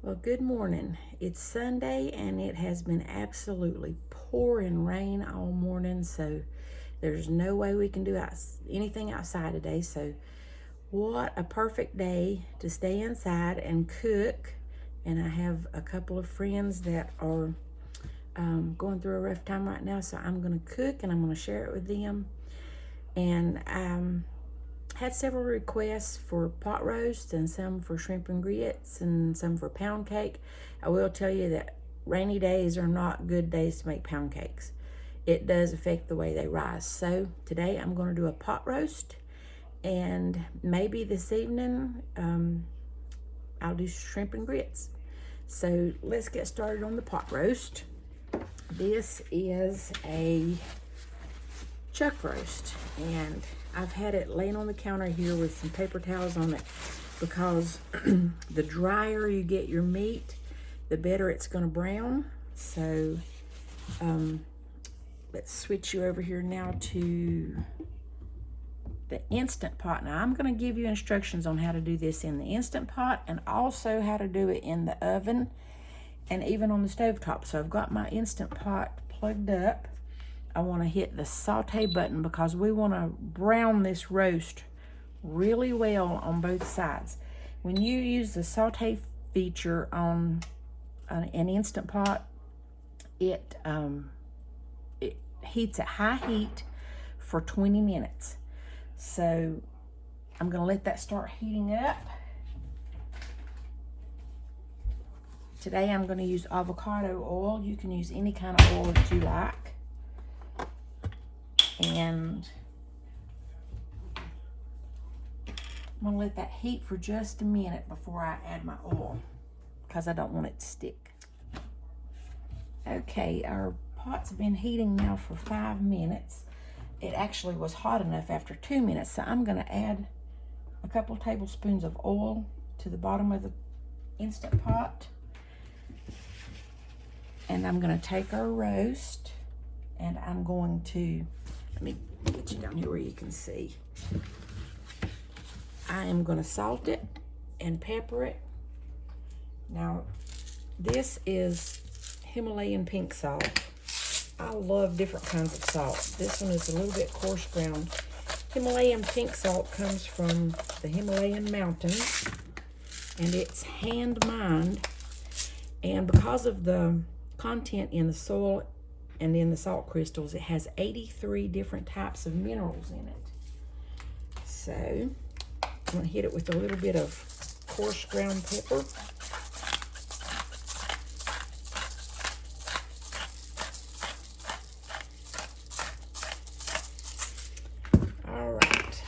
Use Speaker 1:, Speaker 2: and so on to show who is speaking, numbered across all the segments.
Speaker 1: Well, good morning. It's Sunday and it has been absolutely pouring rain all morning, so there's no way we can do anything outside today. So, what a perfect day to stay inside and cook. And I have a couple of friends that are going through a rough time right now, so I'm going to cook and I'm going to share it with them. And had several requests for pot roast and some for shrimp and grits and some for pound cake. I will tell you that rainy days are not good days to make pound cakes. It does affect the way they rise. So today I'm going to do a pot roast, and maybe this evening I'll do shrimp and grits. So let's get started on the pot roast. This is a chuck roast, and I've had it laying on the counter here with some paper towels on it because the drier you get your meat, the better it's going to brown. So let's switch you over here now to the Instant Pot. Now I'm going to give you instructions on how to do this in the Instant Pot and also how to do it in the oven and even on the stovetop. So I've got my Instant Pot plugged up. I want to hit the saute button because we want to brown this roast really well on both sides. When you use the saute feature on an Instant Pot, it heats at high heat for 20 minutes. So I'm going to let that start heating up. Today I'm going to use avocado oil. You can use any kind of oil that you like. And I'm going to let that heat for just a minute before I add my oil because I don't want it to stick. Okay, our pot's been heating now for 5 minutes. It actually was hot enough after 2 minutes, so I'm going to add a couple tablespoons of oil to the bottom of the Instant Pot. And I'm going to take our roast and I'm going to, let me get you down here where you can see. I am going to salt it and pepper it. Now, this is Himalayan pink salt. I love different kinds of salt. This one is a little bit coarse ground. Himalayan pink salt comes from the Himalayan mountains, and it's hand mined. And because of the content in the soil and in the salt crystals, it has 83 different types of minerals in it. So I'm going to hit it with a little bit of coarse ground pepper. All right,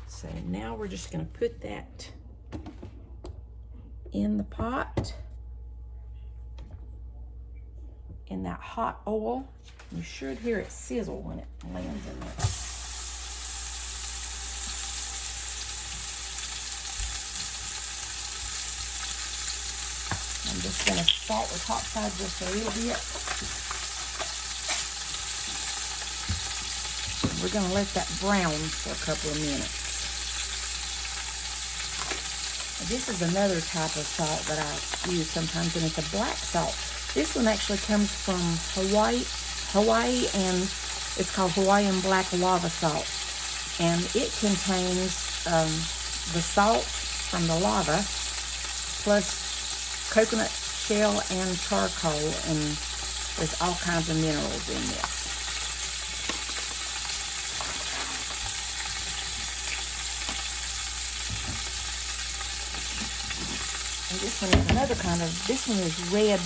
Speaker 1: so now we're just going to put that in the pot. In that hot oil. You should hear it sizzle when it lands in there. I'm just going to salt the top side just a little bit. And we're going to let that brown for a couple of minutes. Now, this is another type of salt that I use sometimes, and it's a black salt. This one actually comes from Hawaii, and it's called Hawaiian black lava salt. And it contains the salt from the lava, plus coconut shell and charcoal, and there's all kinds of minerals in this. And this one is another kind of, this one is red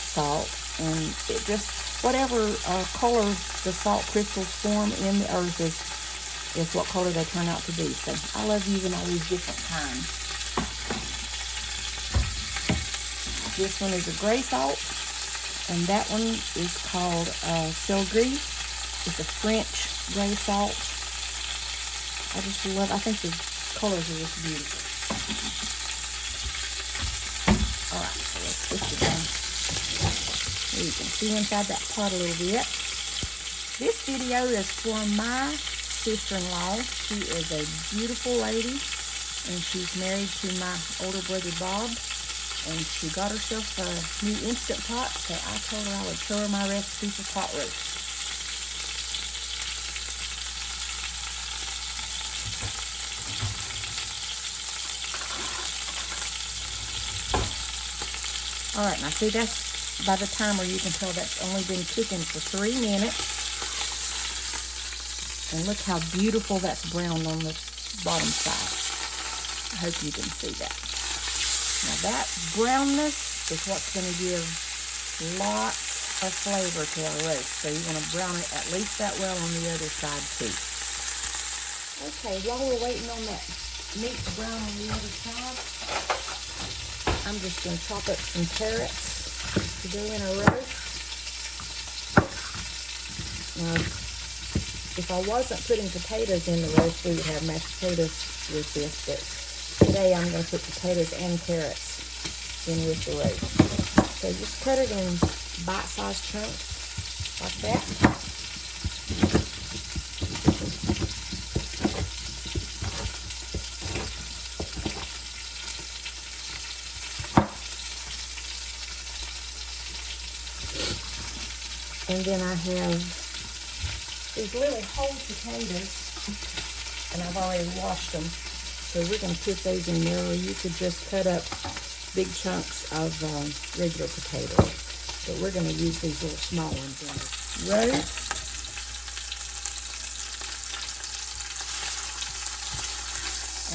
Speaker 1: salt, and it just, whatever color the salt crystals form in the earth is what color they turn out to be. So I love using all these different kinds. This one is a gray salt, and that one is called Selgris. It's a French gray salt. I think the colors are just beautiful. All right, so let's switch it down. You can see inside that pot a little bit. This video is for my sister-in-law. She is a beautiful lady, and she's married to my older brother Bob. And she got herself a new Instant Pot, so I told her I would show her my recipe for pot roast. All right, now see, that's by the timer, you can tell that's only been cooking for 3 minutes. And look how beautiful that's browned on the bottom side. I hope you can see that. Now that brownness is what's going to give lots of flavor to our roast. So you want to brown it at least that well on the other side too. Okay, while we're waiting on that meat to brown on the other side, I'm just going to chop up some carrots to go in a roast. Now, if I wasn't putting potatoes in the roast, we would have mashed potatoes with this, but today I'm going to put potatoes and carrots in with the roast. So just cut it in bite-sized chunks like that. And then I have these little whole potatoes, and I've already washed them. So we're going to put those in there, or you could just cut up big chunks of regular potatoes. But we're going to use these little small ones in the roast.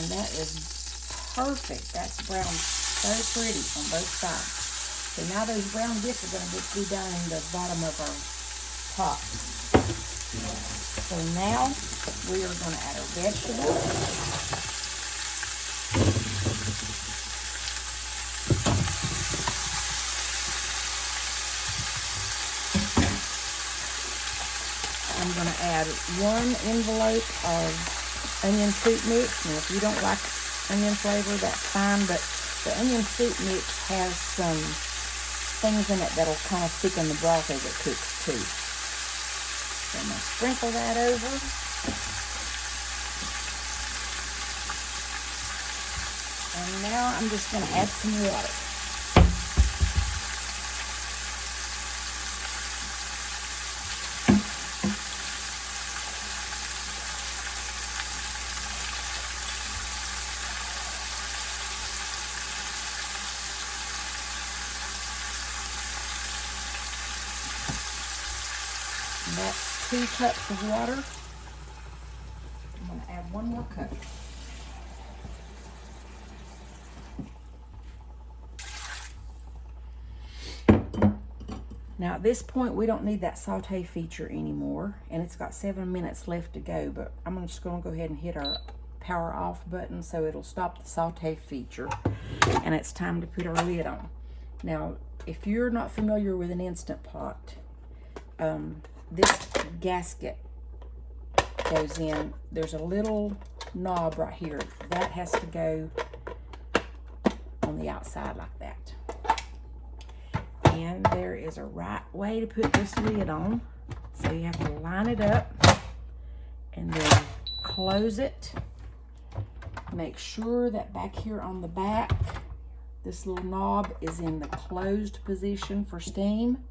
Speaker 1: And that is perfect. That's browned so pretty on both sides. So now those brown bits are going to be down in the bottom of our pot. So now we are going to add our vegetables. I'm going to add 1 envelope of onion soup mix. Now if you don't like onion flavor, that's fine, but the onion soup mix has some things in it that'll kind of thicken the broth as it cooks too. So I'm going to sprinkle that over. And now I'm just going to add some water. And that's 2 cups of water. I'm going to add 1 more cup. Now at this point we don't need that saute feature anymore, and it's got 7 minutes left to go, but I'm just going to go ahead and hit our power off button so it'll stop the saute feature, and it's time to put our lid on. Now if you're not familiar with an Instant Pot, this gasket goes in. There's a little knob right here that has to go on the outside like that. And there is a right way to put this lid on. So you have to line it up and then close it. Make sure that back here on the back, this little knob is in the closed position for steam.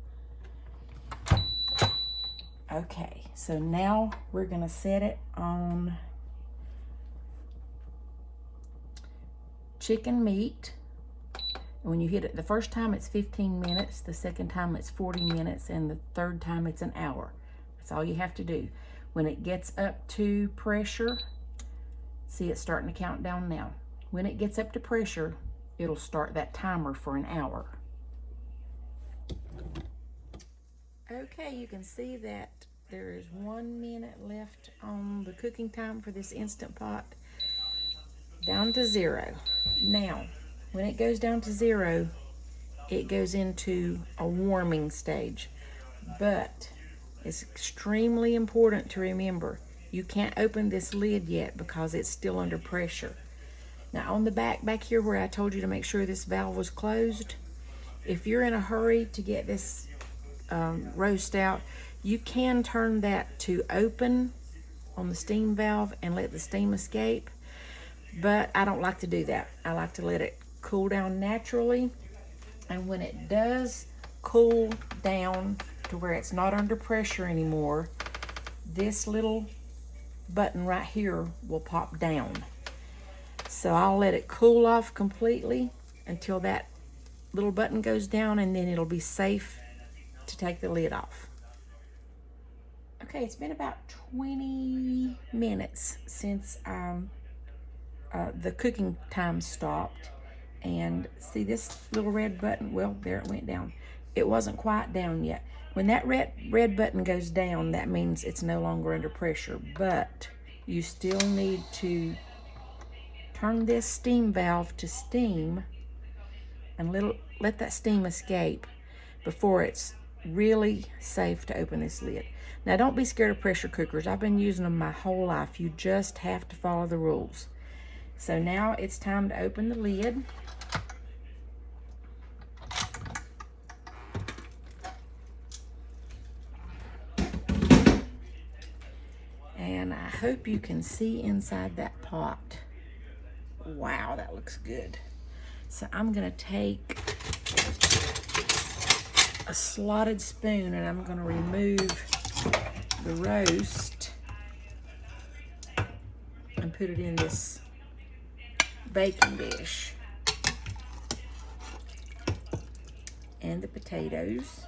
Speaker 1: Okay, so now we're going to set it on chicken meat. When you hit it the first time, it's 15 minutes. The second time, it's 40 minutes. And the third time, it's an hour. That's all you have to do. When it gets up to pressure, see it's starting to count down now. When it gets up to pressure, it'll start that timer for an hour. Okay, you can see that there is 1 minute left on the cooking time for this Instant Pot. Down to 0. Now, when it goes down to 0, it goes into a warming stage. But it's extremely important to remember, you can't open this lid yet because it's still under pressure. Now on the back here where I told you to make sure this valve was closed, if you're in a hurry to get this roast out, you can turn that to open on the steam valve and let the steam escape. But I don't like to do that. I like to let it cool down naturally And when it does cool down to where it's not under pressure anymore, this little button right here will pop down. So I'll let it cool off completely until that little button goes down, and then it'll be safe to take the lid off. Okay, it's been about 20 minutes since the cooking time stopped. And see this little red button? Well, there it went down. It wasn't quite down yet. When that red button goes down, that means it's no longer under pressure. But you still need to turn this steam valve to steam and let that steam escape before it's really safe to open this lid. Now, don't be scared of pressure cookers. I've been using them my whole life. You just have to follow the rules. So now it's time to open the lid. And I hope you can see inside that pot. Wow, that looks good. So I'm gonna take a slotted spoon and I'm gonna remove the roast and put it in this baking dish. And the potatoes.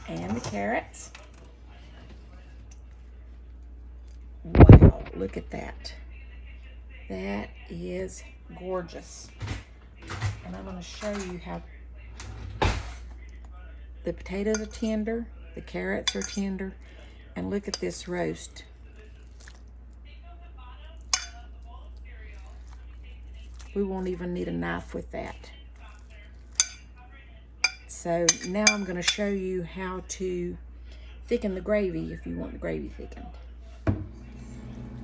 Speaker 1: And the carrots. Wow, look at that. That is gorgeous. And I'm going to show you how the potatoes are tender, the carrots are tender, and look at this roast. We won't even need a knife with that. So now I'm going to show you how to thicken the gravy if you want the gravy thickened.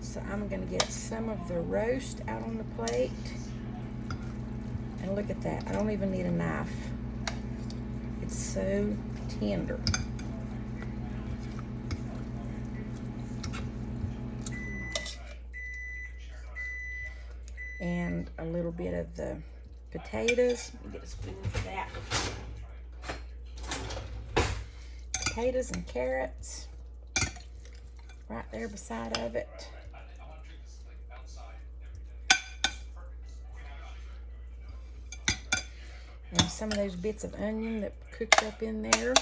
Speaker 1: So I'm going to get some of the roast out on the plate. And look at that. I don't even need a knife. It's so tender. And a little bit of the potatoes. Let me get a spoon for that. Potatoes and carrots right there beside of it. And some of those bits of onion that cooked up in there.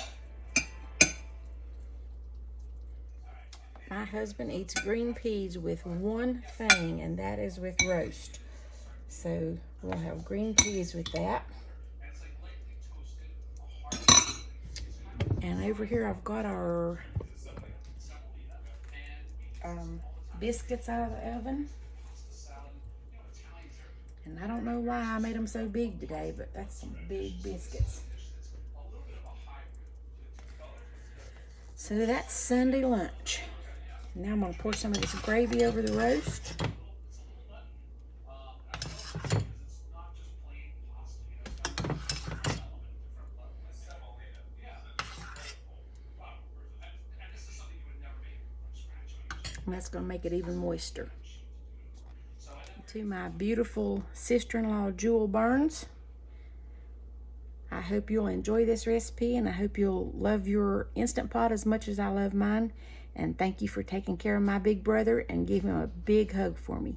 Speaker 1: My husband eats green peas with one thing, and that is with roast. So we'll have green peas with that. And over here I've got our biscuits out of the oven. And I don't know why I made them so big today, but that's some big biscuits. So that's Sunday lunch. Now I'm going to pour some of this gravy over the roast. And that's going to make it even moister. To my beautiful sister-in-law, Jewel Burns, I hope you'll enjoy this recipe, and I hope you'll love your Instant Pot as much as I love mine. And thank you for taking care of my big brother, and give him a big hug for me.